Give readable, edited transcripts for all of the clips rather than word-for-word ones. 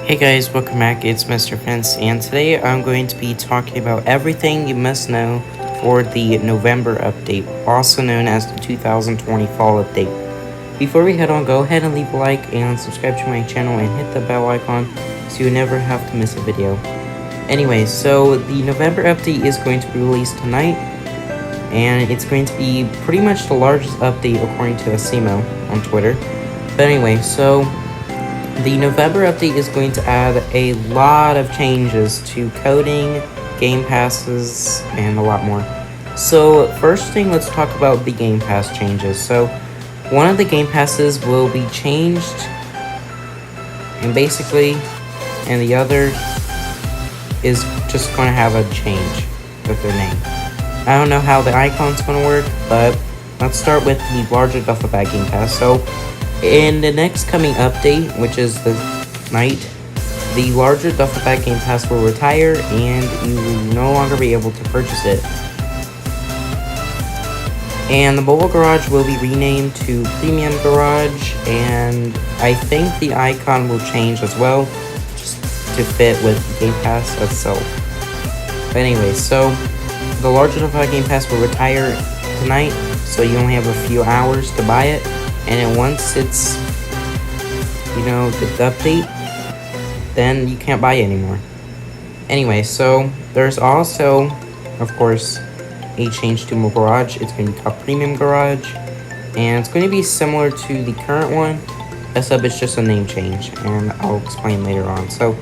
Hey guys, welcome back. It's Mr. Prince, and today I'm going to be talking about everything you must know for the November update, also known as the 2020 Fall Update. Before we head on, go ahead and leave a like and subscribe to my channel and hit the bell icon so you never have to miss a video. Anyway, so the November update is going to be released tonight, and it's going to be pretty much the largest update according to Asimo on Twitter. But anyway, so the November update is going to add a lot of changes to coding, game passes, and a lot more. So first thing, let's talk about the game pass changes. So one of the game passes will be changed, and the other is just going to have a change with their name. I don't know how the icon's going to work, but let's start with the larger duffel bag game pass. So in the next coming update, which is the night, the larger duffel bag game pass will retire and you will no longer be able to purchase it. And the mobile garage will be renamed to Premium Garage, and I think the icon will change as well, just to fit with Game Pass itself. But anyway, so the larger duffel bag game pass will retire tonight, so you only have a few hours to buy it. And then once it's, the update, then you can't buy it anymore. Anyway, so there's also, of course, a change to Mobile Garage. It's going to be called Premium Garage, and it's going to be similar to the current one, except it's just a name change, and I'll explain later on. So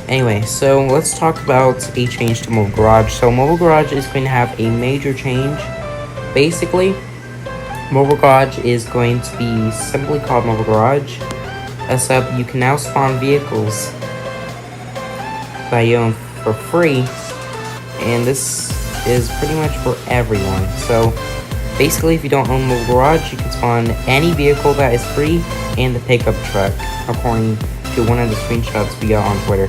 anyway, so let's talk about a change to Mobile Garage. So Mobile Garage is going to have a major change. Basically, Mobile Garage is going to be simply called Mobile Garage, except you can now spawn vehicles that you own for free, and this is pretty much for everyone. So basically, if you don't own Mobile Garage, you can spawn any vehicle that is free and the pickup truck, according to one of the screenshots we got on Twitter.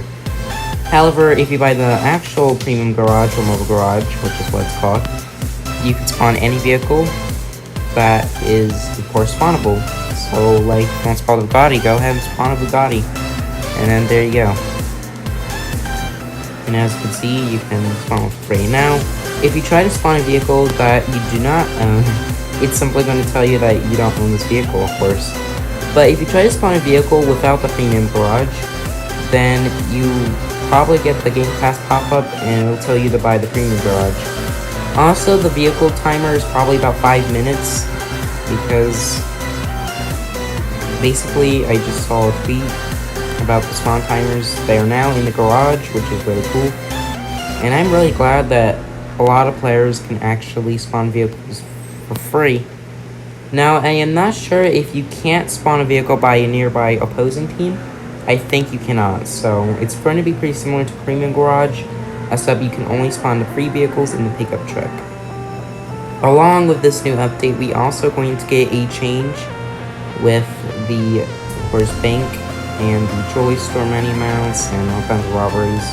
However, if you buy the actual Premium Garage or Mobile Garage, which is what it's called, you can spawn any vehicle that is, of course, spawnable. So, like, if you want to spawn a Bugatti, go ahead and spawn a Bugatti. And then there you go. And as you can see, you can spawn for free. Now, if you try to spawn a vehicle that you do not own, it's simply going to tell you that you don't own this vehicle, of course. But if you try to spawn a vehicle without the Premium Garage, then you probably get the Game Pass pop-up and it'll tell you to buy the Premium Garage. Also, the vehicle timer is probably about 5 minutes, because basically I just saw a tweet about the spawn timers. They are now in the garage, which is really cool. And I'm really glad that a lot of players can actually spawn vehicles for free. Now, I am not sure if you can't spawn a vehicle by a nearby opposing team. I think you cannot, so it's going to be pretty similar to Premium Garage, except you can only spawn the free vehicles in the pickup truck. Along with this new update, we also going to get a change with the, of course, bank and the jewelry store menu mounts and all kinds of robberies.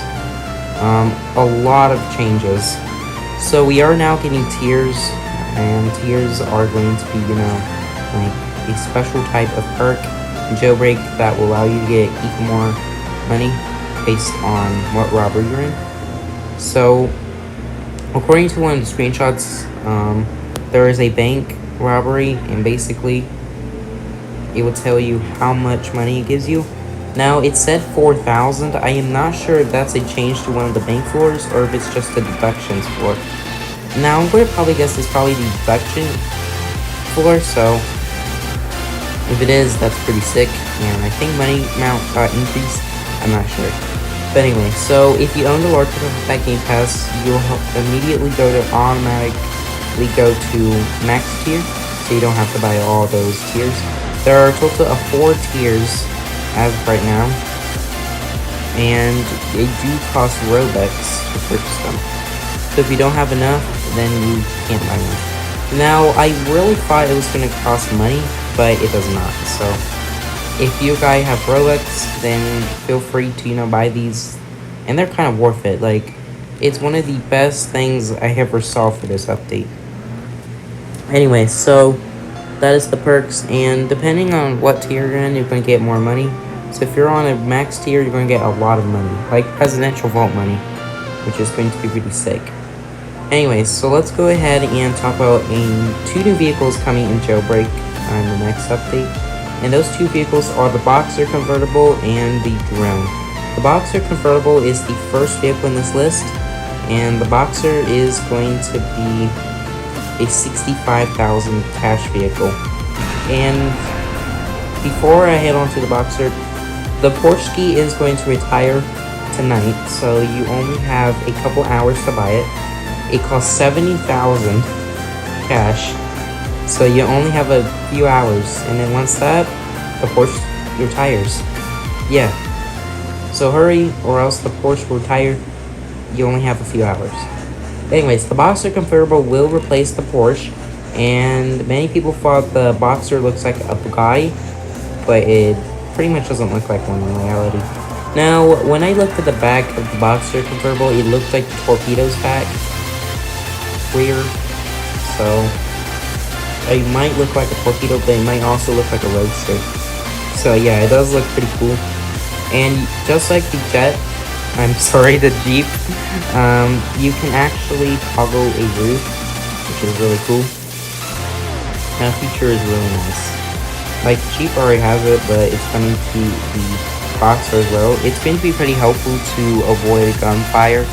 A lot of changes. So we are now getting tiers, and tiers are going to be, like a special type of perk jailbreak that will allow you to get even more money based on what robbery you're in. So, according to one of the screenshots, there is a bank robbery, and basically, it will tell you how much money it gives you. Now, it said 4,000. I am not sure if that's a change to one of the bank floors, or if it's just the deductions floor. Now, I'm going to probably guess it's probably the deduction floor, so if it is, that's pretty sick, and I think money amount got increased. I'm not sure. But anyway, so if you own the large that Game Pass, you'll immediately automatically go to max tier, so you don't have to buy all those tiers. There are a total of 4 tiers as of right now, and they do cost Robux to purchase them. So if you don't have enough, then you can't buy them. Now, I really thought it was going to cost money, but it does not. So if you guys have Robux, then feel free to, buy these. And they're kind of worth it. Like, it's one of the best things I ever saw for this update. Anyway, so that is the perks. And depending on what tier you're in, you're going to get more money. So if you're on a max tier, you're going to get a lot of money, like presidential vault money, which is going to be pretty sick. Anyways, so let's go ahead and talk about two new vehicles coming in Jailbreak on the next update. And those two vehicles are the Boxer Convertible and the Drone. The Boxer Convertible is the first vehicle in this list, and the Boxer is going to be a 65,000 cash vehicle. And before I head on to the Boxer, the PORSCHE is going to retire tonight, so you only have a couple hours to buy it. It costs 70,000 cash, so you only have a few hours, and then once that, the Porsche retires. Yeah, so hurry, or else the Porsche will retire. You only have a few hours. Anyways, the Boxer Convertible will replace the Porsche, and many people thought the Boxer looks like a Bugatti, but it pretty much doesn't look like one in reality. Now, when I looked at the back of the Boxer Convertible, it looked like the Torpedo's back. Weird. So, it might look like a Torpedo, but it might also look like a Roadster. So yeah, it does look pretty cool. And just like the Jet, the Jeep, you can actually toggle a roof, which is really cool. That feature is really nice. Like, Jeep already has it, but it's coming to the Boxer as well. It's going to be pretty helpful to avoid gunfire.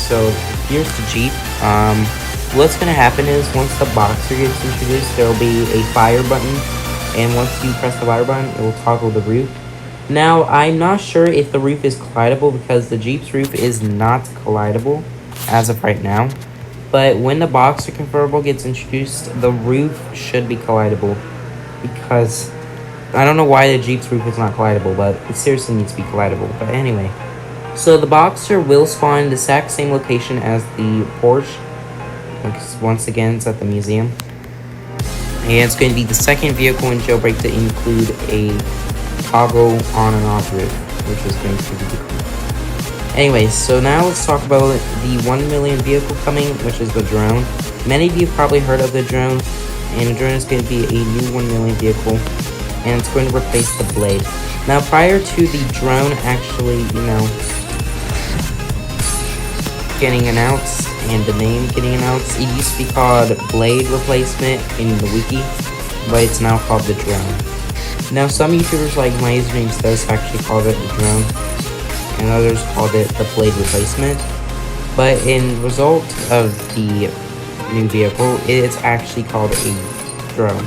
So here's the Jeep. What's going to happen is once the Boxer gets introduced, there will be a fire button, and once you press the fire button, it will toggle the roof. Now, I'm not sure if the roof is collidable because the Jeep's roof is not collidable as of right now. But when the Boxer Convertible gets introduced, the roof should be collidable, because I don't know why the Jeep's roof is not collidable, but it seriously needs to be collidable. But anyway, so the Boxer will spawn in the exact same location as the Porsche. Once again, it's at the museum. And it's going to be the second vehicle in Jailbreak to include a toggle on and off roof, which is going to be cool. Anyways, so now let's talk about the 1 million vehicle coming, which is the Drone. Many of you have probably heard of the Drone, and the Drone is going to be a new 1 million vehicle, and it's going to replace the Blade. Now, prior to the Drone actually, getting announced, and the name getting announced, it used to be called Blade Replacement in the wiki, but it's now called the Drone. Now, some YouTubers like my username says actually called it the Drone, and others called it the Blade Replacement. But in result of the new vehicle, it's actually called a Drone,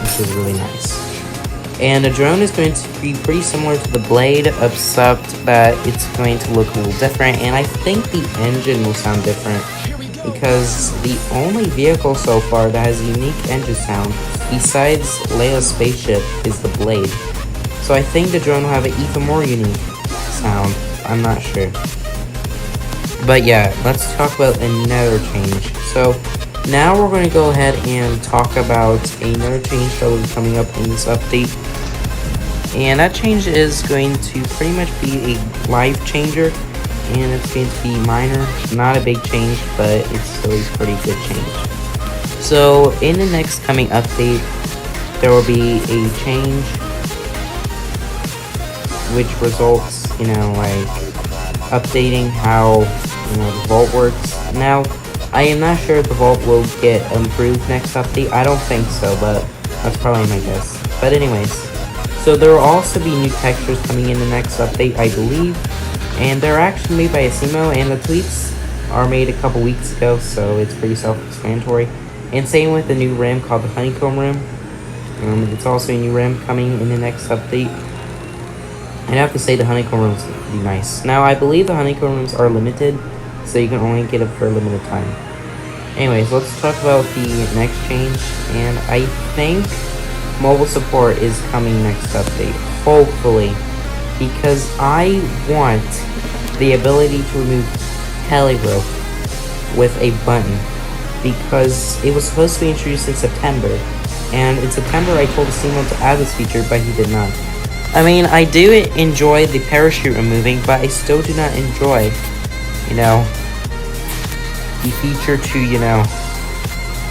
which is really nice. And the Drone is going to be pretty similar to the Blade, except that it's going to look a little different, and I think the engine will sound different, because the only vehicle so far that has a unique engine sound, besides Leia's spaceship, is the Blade. So I think the Drone will have an even more unique sound. I'm not sure. But yeah, let's talk about another change. So now we're going to go ahead and talk about another change that will be coming up in this update. And that change is going to pretty much be a life changer, and it's going to be minor, not a big change, but it's still a pretty good change. So in the next coming update, there will be a change which results, like updating how, the vault works. Now, I am not sure if the vault will get improved next update. I don't think so, but that's probably my guess. But anyways, so there will also be new textures coming in the next update, I believe. And they're actually made by Asimo, and the tweets are made a couple weeks ago, so it's pretty self-explanatory. And same with the new rim called the Honeycomb Rim. It's also a new rim coming in the next update. I have to say the Honeycomb Rims are pretty nice. Now, I believe the Honeycomb Rims are limited, so you can only get it for a limited time. Anyways, let's talk about the next change. And I think mobile support is coming next update, hopefully, because I want the ability to remove heli rope with a button, because it was supposed to be introduced in September, and in September I told Asimo to add this feature, but he did not. I mean, I do enjoy the parachute removing, but I still do not enjoy, the feature to,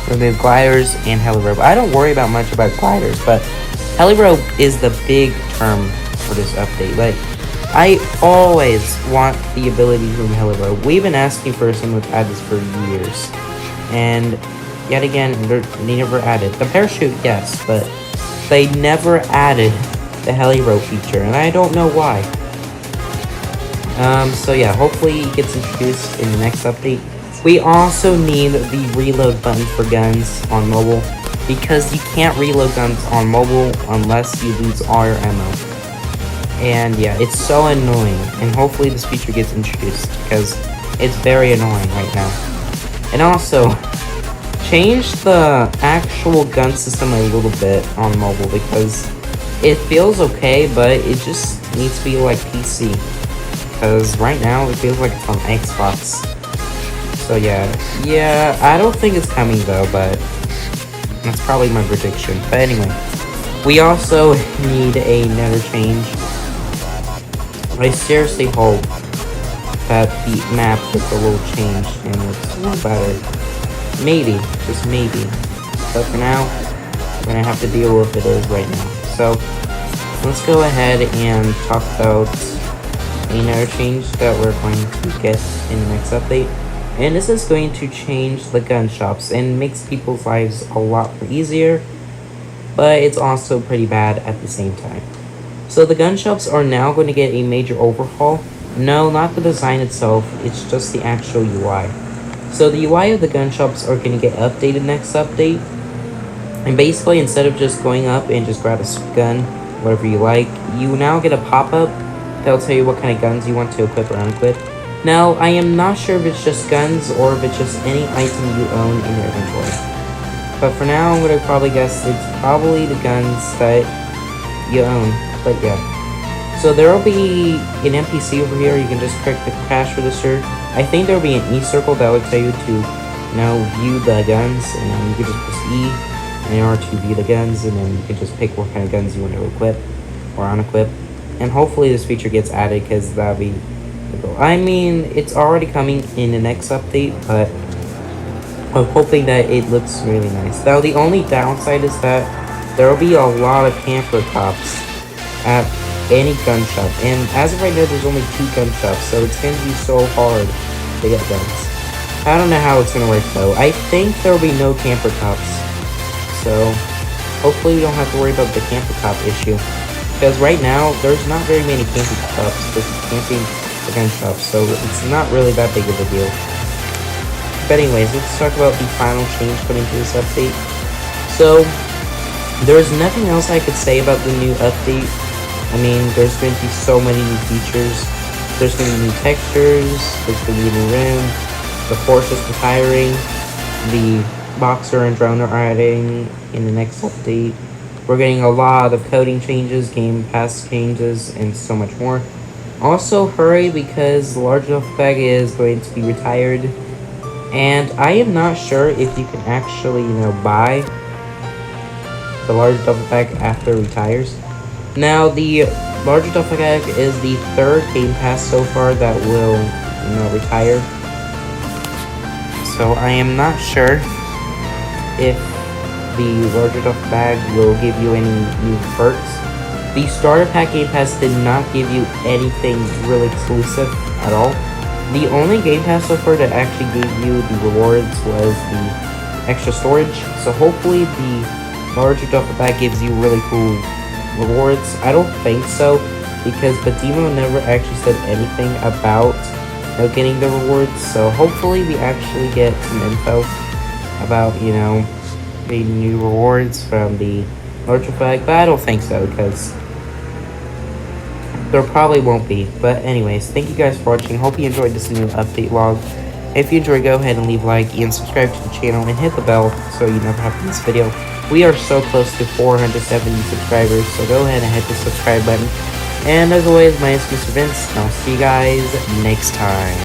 remove gliders and heli rope. I don't worry about much about gliders, but Heli-Rope is the big term for this update. Like, I always want the ability from Heli-Rope. We've been asking for someone to add this for years. And yet again, they never added. The parachute, yes, but they never added the Heli-Rope feature, and I don't know why. So yeah, hopefully it gets introduced in the next update. We also need the reload button for guns on mobile, because you can't reload guns on mobile unless you lose all your ammo. And yeah, it's so annoying, and hopefully this feature gets introduced, because it's very annoying right now. And also, change the actual gun system a little bit on mobile, because it feels okay, but it just needs to be like PC. Because right now, it feels like it's on Xbox. So yeah, I don't think it's coming though, but that's probably my prediction. But anyway, we also need another change. I seriously hope that the map gets a little changed and it's a little better. Maybe, just maybe. But for now, we're gonna have to deal with it as right now. So let's go ahead and talk about another change that we're going to get in the next update. And this is going to change the gun shops and makes people's lives a lot easier, but it's also pretty bad at the same time. So the gun shops are now going to get a major overhaul. No, not the design itself, it's just the actual UI. So the UI of the gun shops are going to get updated next update. And basically, instead of just going up and just grab a gun, whatever you like, you now get a pop-up that'll tell you what kind of guns you want to equip or unequip. Now, I am not sure if it's just guns or if it's just any item you own in your inventory. But for now, I'm going to probably guess it's probably the guns that you own. But yeah. So there will be an NPC over here. You can just click the cash register. I think there will be an E-circle that will tell you to, view the guns. And then you can just press E in order to view the guns. And then you can just pick what kind of guns you want to equip or unequip. And hopefully this feature gets added, because that'll be... I mean, it's already coming in the next update, but I'm hoping that it looks really nice. Now, the only downside is that there will be a lot of camper cops at any gun shop. And as of right now, there's only 2 gun shops, so it's going to be so hard to get guns. I don't know how it's going to work, though. I think there will be no camper cops. So, hopefully we don't have to worry about the camper cop issue. Because right now, there's not very many camper cops just camping the gun shops, so it's not really that big of a deal. But anyways, let's talk about the final change coming to this update. So, there's nothing else I could say about the new update. I mean, there's going to be so many new features. There's going to be new textures, there's going to be a new room, the Porsche is retiring, the Boxer and Drone are adding in the next update. We're getting a lot of coding changes, Game Pass changes, and so much more. Also, hurry, because the large duffel bag is going to be retired. And I am not sure if you can actually, buy the large duffel bag after it retires. Now, the larger duffel bag is the 3rd Game Pass so far that will, retire. So I am not sure if the larger duffel bag will give you any new perks. The starter pack Game Pass did not give you anything really exclusive at all. The only Game Pass so far that actually gave you the rewards was the extra storage. So hopefully the larger duffel bag gives you really cool rewards. I don't think so, because Badimo never actually said anything about getting the rewards. So hopefully we actually get some info about, the new rewards from the larger bag, but I don't think so, because there probably won't be. But anyways, thank you guys for watching. Hope you enjoyed this new update log. If you enjoyed, go ahead and leave a like and subscribe to the channel and hit the bell so you never have to miss a video. We are so close to 470 subscribers, so go ahead and hit the subscribe button. And as always, my name is Mr. Vince, and I'll see you guys next time.